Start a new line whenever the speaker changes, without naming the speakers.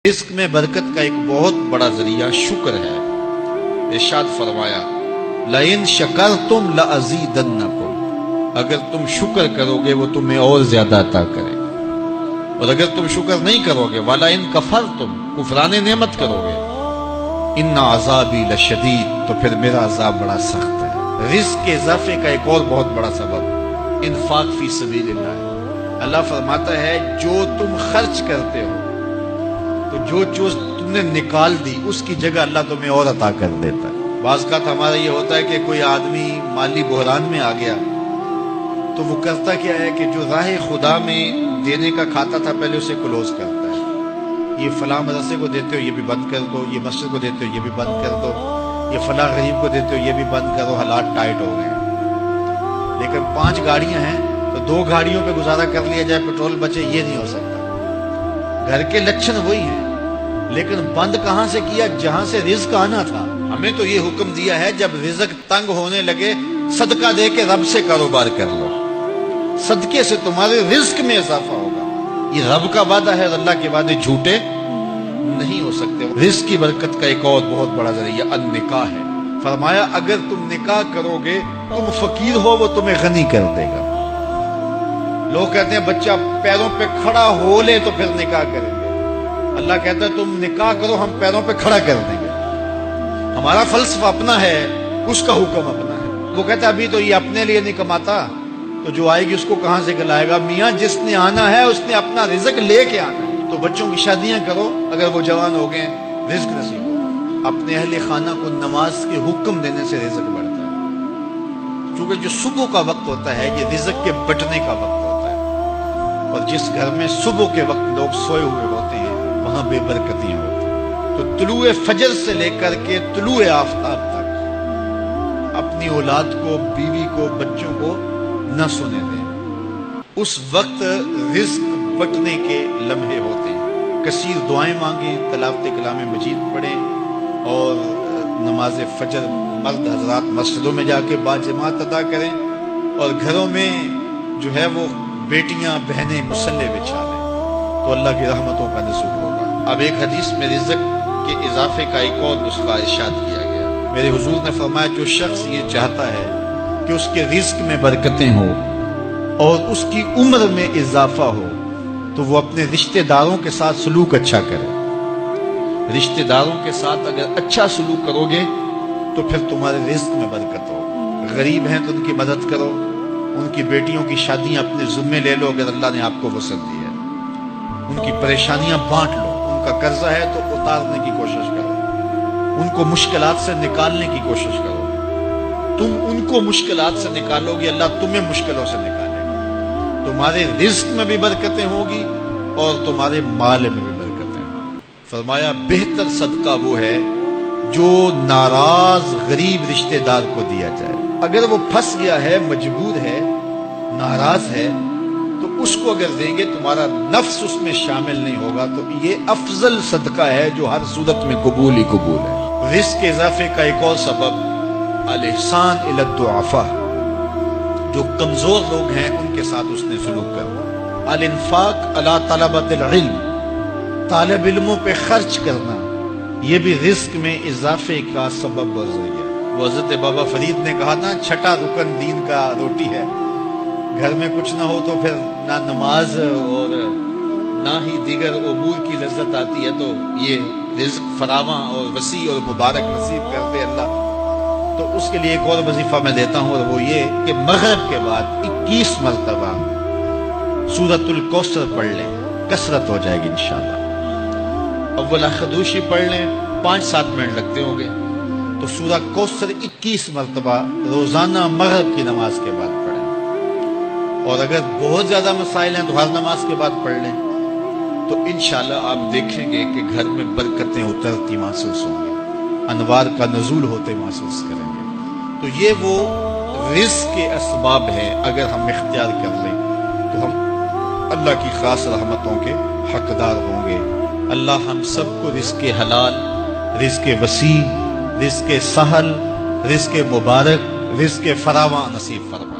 رزق میں برکت کا ایک بہت بڑا ذریعہ شکر ہے۔ ارشاد فرمایا لَإِن شَكَرْتُمْ لَأَزِيدَنَّكُمْ، اگر تم شکر کرو گے وہ تمہیں اور زیادہ عطا کرے گا، اور اگر تم شکر نہیں کرو گے وَلَئِن كَفَرْتُمْ، کفران نعمت کرو گے إِنَّ عَذَابِي لَشَدِيدٌ، تو پھر میرا عذاب بڑا سخت ہے۔ رزق کے اضافے کا ایک اور بہت بڑا سبب انفاق فی سبیل اللہ۔ اللہ فرماتا ہے جو تم خرچ کرتے ہو تو جو چیز تم نے نکال دی اس کی جگہ اللہ تمہیں اور عطا کر دیتا ہے۔ بعض کا ہمارا یہ ہوتا ہے کہ کوئی آدمی مالی بحران میں آ گیا تو وہ کرتا کیا ہے کہ جو راہ خدا میں دینے کا کھاتا تھا پہلے اسے کلوز کرتا ہے، یہ فلاں مدرسے کو دیتے ہو یہ بھی بند کر دو، یہ مسجد کو دیتے ہو یہ بھی بند کر دو، یہ فلاں غریب کو دیتے ہو یہ بھی بند کرو، حالات ٹائٹ ہو گئے ہیں۔ لیکن 5 گاڑیاں ہیں تو 2 گاڑیوں پہ گزارا کر لیا جائے، پیٹرول بچے، یہ نہیں ہو سکتا۔ گھر کے لچھن وہی ہیں لیکن بند کہاں سے کیا؟ جہاں سے رزق آنا تھا۔ ہمیں تو یہ حکم دیا ہے جب رزق تنگ ہونے لگے صدقہ دے کے رب سے کاروبار کر لو، صدقے سے تمہارے رزق میں اضافہ ہوگا۔ یہ رب کا وعدہ ہے اور اللہ کے وعدے جھوٹے نہیں ہو سکتے۔ رزق کی برکت کا ایک اور بہت بڑا ذریعہ النکاح ہے۔ فرمایا اگر تم نکاح کرو گے تم فقیر ہو وہ تمہیں غنی کر دے گا۔ لوگ کہتے ہیں بچہ پیروں پہ کھڑا ہو لے تو پھر نکاح کریں گے، اللہ کہتا ہے تم نکاح کرو ہم پیروں پہ کھڑا کر دیں گے۔ ہمارا فلسفہ اپنا ہے، اس کا حکم اپنا ہے۔ وہ کہتا ہے ابھی تو یہ اپنے لیے نہیں کماتا تو جو آئے گی اس کو کہاں سے کھلائے گا؟ میاں جس نے آنا ہے اس نے اپنا رزق لے کے آنا ہے۔ تو بچوں کی شادیاں کرو اگر وہ جوان ہو گئے، رزق نصیب ہو۔ اپنے اہل خانہ کو نماز کے حکم دینے سے رزق بڑھتا ہے، کیونکہ جو صبح کا وقت ہوتا ہے یہ رزق کے بٹنے کا وقت ہوتا ہے، اور جس گھر میں صبح کے وقت لوگ سوئے ہوئے ہوتے ہیں وہاں بے برکتیاں ہوتی ہیں۔ تو طلوع فجر سے لے کر کے طلوع آفتاب تک اپنی اولاد کو، بیوی کو، بچوں کو نہ سونے دیں۔ اس وقت رزق بٹنے کے لمحے ہوتے ہیں۔ کثیر دعائیں مانگیں، تلاوت کلام مجید پڑھیں، اور نماز فجر مرد حضرات مسجدوں میں جا کے باجماعت ادا کریں، اور گھروں میں جو ہے وہ بیٹیاں بہنیں مصلے بچھا لیں تو اللہ کی رحمتوں کا نزول ہوگا۔ اب ایک حدیث میں رزق کے اضافے کا ایک اور نسخہ ارشاد کیا گیا۔ میرے حضور نے فرمایا جو شخص یہ چاہتا ہے کہ اس کے رزق میں برکتیں ہوں اور اس کی عمر میں اضافہ ہو تو وہ اپنے رشتہ داروں کے ساتھ سلوک اچھا کرے۔ رشتہ داروں کے ساتھ اگر اچھا سلوک کرو گے تو پھر تمہارے رزق میں برکت ہو۔ غریب ہیں تو ان کی مدد کرو، ان کی بیٹیوں کی شادیاں اپنے ذمے لے لو اگر اللہ نے آپ کو وسعت دی ہے، ان کی پریشانیاں بانٹ لو، ان کا قرضہ ہے تو اتارنے کی کوشش کرو، ان کو مشکلات سے نکالنے کی کوشش کرو۔ تم ان کو مشکلات سے نکالو گے اللہ تمہیں مشکلوں سے نکالے گا۔ تمہارے رزق میں بھی برکتیں ہوگی اور تمہارے مال میں بھی برکتیں ہوں۔ فرمایا بہتر صدقہ وہ ہے جو ناراض غریب رشتہ دار کو دیا جائے۔ اگر وہ پھنس گیا ہے، مجبور ہے، ناراض ہے تو اس کو اگر دیں گے تمہارا نفس اس میں شامل نہیں ہوگا، تو یہ افضل صدقہ ہے جو ہر صورت میں قبول ہی قبول ہے۔ رزق کے اضافے کا ایک اور سبب الاحسان الی الضعفاء، جو کمزور لوگ ہیں ان کے ساتھ اس نے سلوک کرنا۔ الانفاق علی طلبۃ العلم، طالب علموں پہ خرچ کرنا، یہ بھی رزق میں اضافے کا سبب اور ذریعہ۔ وہ حضرت بابا فرید نے کہا نا 6واں رکن دین کا روٹی ہے۔ گھر میں کچھ نہ ہو تو پھر نہ نماز اور نہ ہی دیگر امور کی لذت آتی ہے، تو یہ رزق فراواں اور وسیع اور مبارک نصیب کر دے اللہ۔ تو اس کے لیے ایک اور وظیفہ میں دیتا ہوں، اور وہ یہ کہ مغرب کے بعد 21 مرتبہ سورۃ الکوثر پڑھ لیں، کثرت ہو جائے گی انشاءاللہ۔ اول خدوشی پڑھ لیں، 5-7 منٹ لگتے ہوں گے، تو سورہ کوثر 21 مرتبہ روزانہ مغرب کی نماز کے بعد پڑھیں، اور اگر بہت زیادہ مسائل ہیں تو ہر نماز کے بعد پڑھ لیں، تو انشاءاللہ آپ دیکھیں گے کہ گھر میں برکتیں اترتی محسوس ہوں گی، انوار کا نزول ہوتے محسوس کریں گے۔ تو یہ وہ رزق کے اسباب ہیں، اگر ہم اختیار کر لیں تو ہم اللہ کی خاص رحمتوں کے حقدار ہوں گے۔ اللہ ہم سب کو رزق حلال، رزق وسیع، رزق سہل، رزق مبارک، رزق فراواں نصیب فرمائے۔